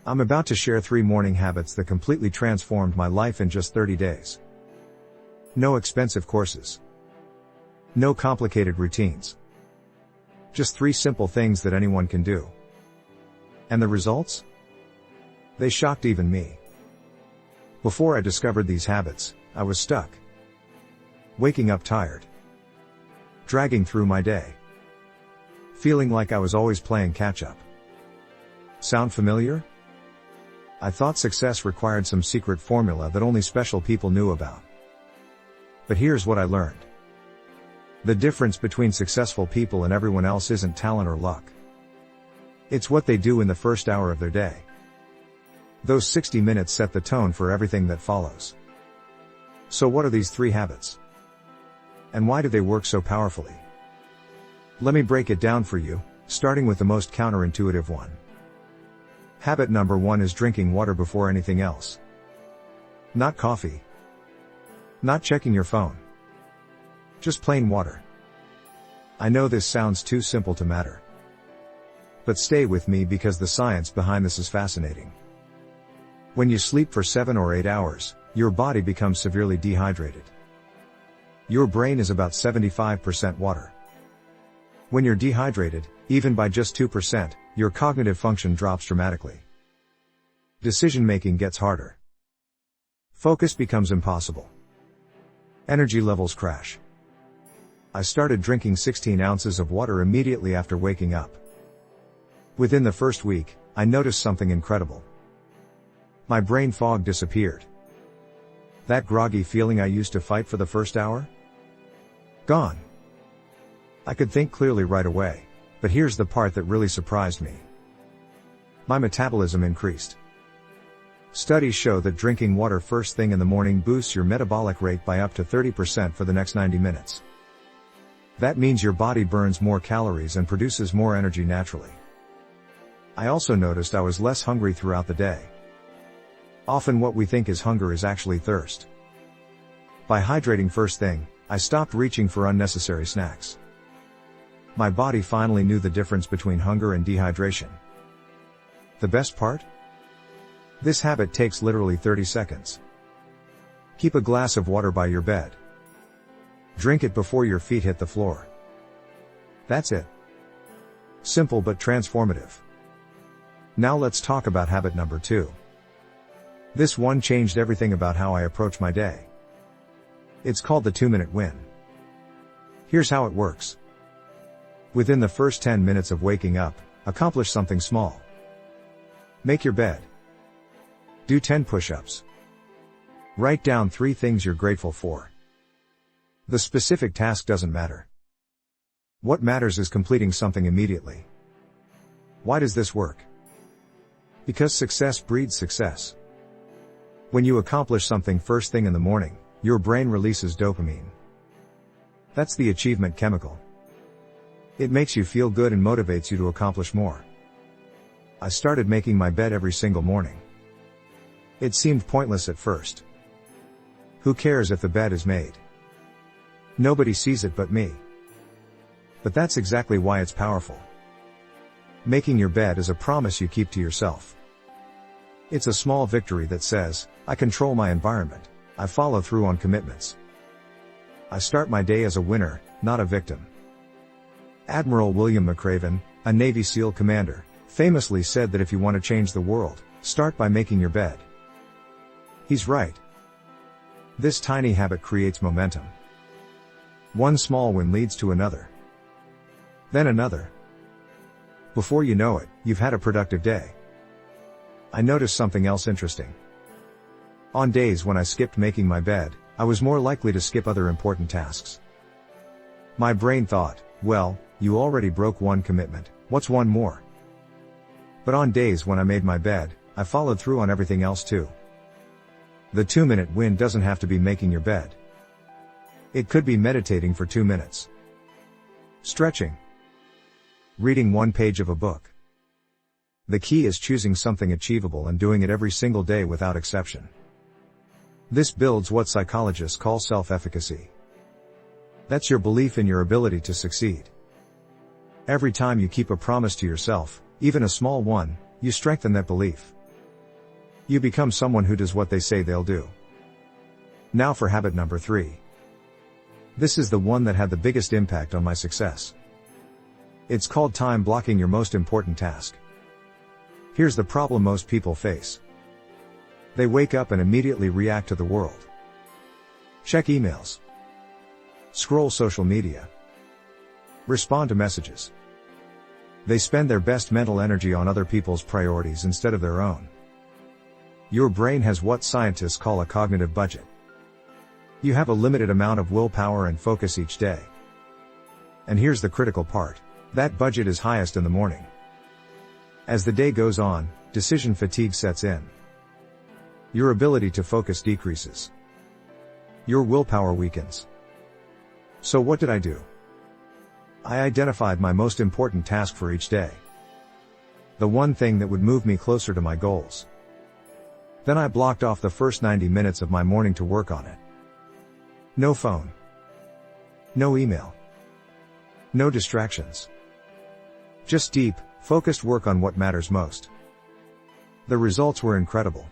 I'm about to share 3 morning habits that completely transformed my life in just 30 days. No expensive courses. No complicated routines. Just 3 simple things that anyone can do. And the results? They shocked even me. Before I discovered these habits, I was stuck. Waking up tired. Dragging through my day. Feeling like I was always playing catch-up. Sound familiar? I thought success required some secret formula that only special people knew about. But here's what I learned. The difference between successful people and everyone else isn't talent or luck. It's what they do in the first hour of their day. Those 60 minutes set the tone for everything that follows. So what are these 3 habits? And why do they work so powerfully? Let me break it down for you, starting with the most counterintuitive one. Habit number 1 is drinking water before anything else. Not coffee. Not checking your phone. Just plain water. I know this sounds too simple to matter. But stay with me because the science behind this is fascinating. When you sleep for 7 or 8 hours, your body becomes severely dehydrated. Your brain is about 75% water. When you're dehydrated, even by just 2%, your cognitive function drops dramatically. Decision-making gets harder. Focus becomes impossible. Energy levels crash. I started drinking 16 ounces of water immediately after waking up. Within the first week, I noticed something incredible. My brain fog disappeared. That groggy feeling I used to fight for the first hour? Gone. I could think clearly right away, but here's the part that really surprised me. My metabolism increased. Studies show that drinking water first thing in the morning boosts your metabolic rate by up to 30% for the next 90 minutes. That means your body burns more calories and produces more energy naturally. I also noticed I was less hungry throughout the day. Often what we think is hunger is actually thirst. By hydrating first thing, I stopped reaching for unnecessary snacks. My body finally knew the difference between hunger and dehydration. The best part? This habit takes literally 30 seconds. Keep a glass of water by your bed. Drink it before your feet hit the floor. That's it. Simple but transformative. Now let's talk about habit number 2. This one changed everything about how I approach my day. It's called the 2-minute win. Here's how it works. Within the first 10 minutes of waking up, accomplish something small. Make your bed. Do 10 push-ups. Write down 3 things you're grateful for. The specific task doesn't matter. What matters is completing something immediately. Why does this work? Because success breeds success. When you accomplish something first thing in the morning, your brain releases dopamine. That's the achievement chemical. It makes you feel good and motivates you to accomplish more. I started making my bed every single morning. It seemed pointless at first. Who cares if the bed is made? Nobody sees it but me. But that's exactly why it's powerful. Making your bed is a promise you keep to yourself. It's a small victory that says, I control my environment, I follow through on commitments. I start my day as a winner, not a victim. Admiral William McRaven, a Navy SEAL commander, famously said that if you want to change the world, start by making your bed. He's right. This tiny habit creates momentum. One small win leads to another. Then another. Before you know it, you've had a productive day. I noticed something else interesting. On days when I skipped making my bed, I was more likely to skip other important tasks. My brain thought, well, you already broke one commitment, what's one more? But on days when I made my bed, I followed through on everything else too. The 2-minute win doesn't have to be making your bed. It could be meditating for 2 minutes. Stretching. Reading 1 page of a book. The key is choosing something achievable and doing it every single day without exception. This builds what psychologists call self-efficacy. That's your belief in your ability to succeed. Every time you keep a promise to yourself, even a small one, you strengthen that belief. You become someone who does what they say they'll do. Now for habit number 3. This is the one that had the biggest impact on my success. It's called time blocking your most important task. Here's the problem most people face. They wake up and immediately react to the world. Check emails. Scroll social media. Respond to messages. They spend their best mental energy on other people's priorities instead of their own. Your brain has what scientists call a cognitive budget. You have a limited amount of willpower and focus each day. And here's the critical part. That budget is highest in the morning. As the day goes on, decision fatigue sets in. Your ability to focus decreases. Your willpower weakens. So what did I do? I identified my most important task for each day. The one thing that would move me closer to my goals. Then I blocked off the first 90 minutes of my morning to work on it. No phone. No email. No distractions. Just deep, focused work on what matters most. The results were incredible.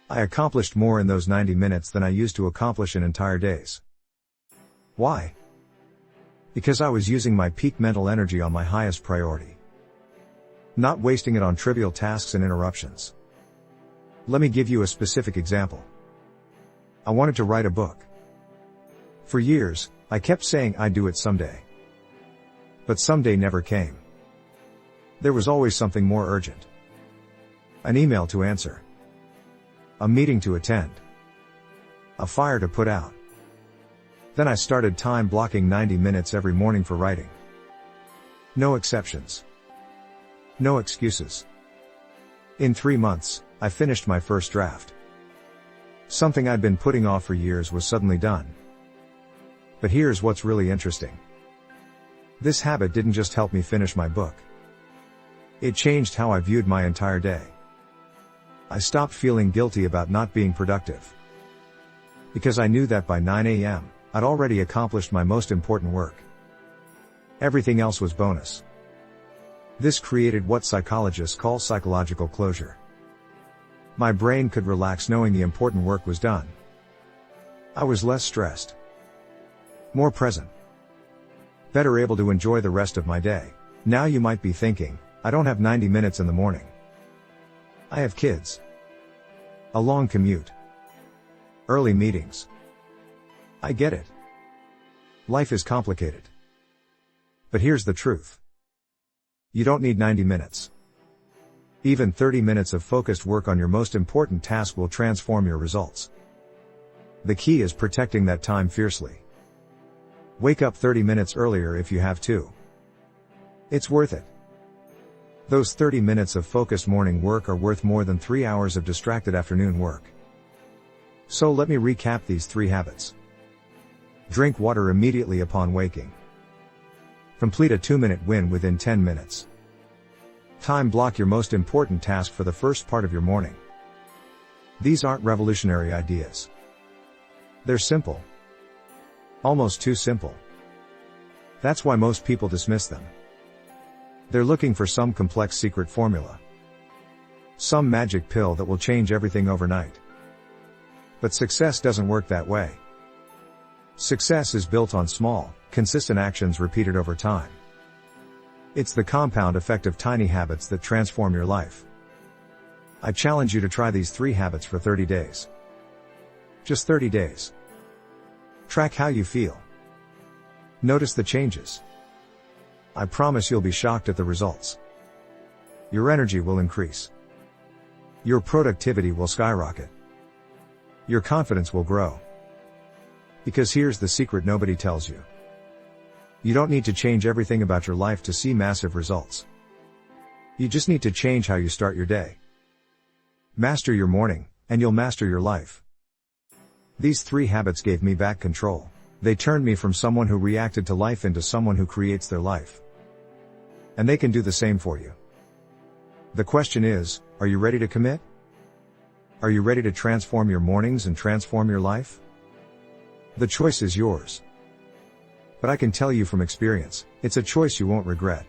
I accomplished more in those 90 minutes than I used to accomplish in entire days. Why? Because I was using my peak mental energy on my highest priority. Not wasting it on trivial tasks and interruptions. Let me give you a specific example. I wanted to write a book. For years, I kept saying I'd do it someday. But someday never came. There was always something more urgent. An email to answer. A meeting to attend. A fire to put out. Then I started time blocking 90 minutes every morning for writing. No exceptions. No excuses. In 3 months, I finished my first draft. Something I'd been putting off for years was suddenly done. But here's what's really interesting. This habit didn't just help me finish my book. It changed how I viewed my entire day. I stopped feeling guilty about not being productive. Because I knew that by 9 a.m., I'd already accomplished my most important work. Everything else was bonus. This created what psychologists call psychological closure. My brain could relax knowing the important work was done. I was less stressed. More present. Better able to enjoy the rest of my day. Now you might be thinking, I don't have 90 minutes in the morning. I have kids. A long commute. Early meetings. I get it. Life is complicated. But here's the truth. You don't need 90 minutes. Even 30 minutes of focused work on your most important task will transform your results. The key is protecting that time fiercely. Wake up 30 minutes earlier if you have to. It's worth it. Those 30 minutes of focused morning work are worth more than 3 hours of distracted afternoon work. So let me recap these 3 habits. Drink water immediately upon waking. Complete a 2-minute win within 10 minutes. Time block your most important task for the first part of your morning. These aren't revolutionary ideas. They're simple. Almost too simple. That's why most people dismiss them. They're looking for some complex secret formula. Some magic pill that will change everything overnight. But success doesn't work that way. Success is built on small, consistent actions repeated over time. It's the compound effect of tiny habits that transform your life. I challenge you to try these 3 habits for 30 days. Just 30 days. Track how you feel. Notice the changes. I promise you'll be shocked at the results. Your energy will increase. Your productivity will skyrocket. Your confidence will grow. Because here's the secret nobody tells you. You don't need to change everything about your life to see massive results. You just need to change how you start your day. Master your morning, and you'll master your life. These 3 habits gave me back control. They turned me from someone who reacted to life into someone who creates their life. And they can do the same for you. The question is, are you ready to commit? Are you ready to transform your mornings and transform your life? The choice is yours. But I can tell you from experience, it's a choice you won't regret.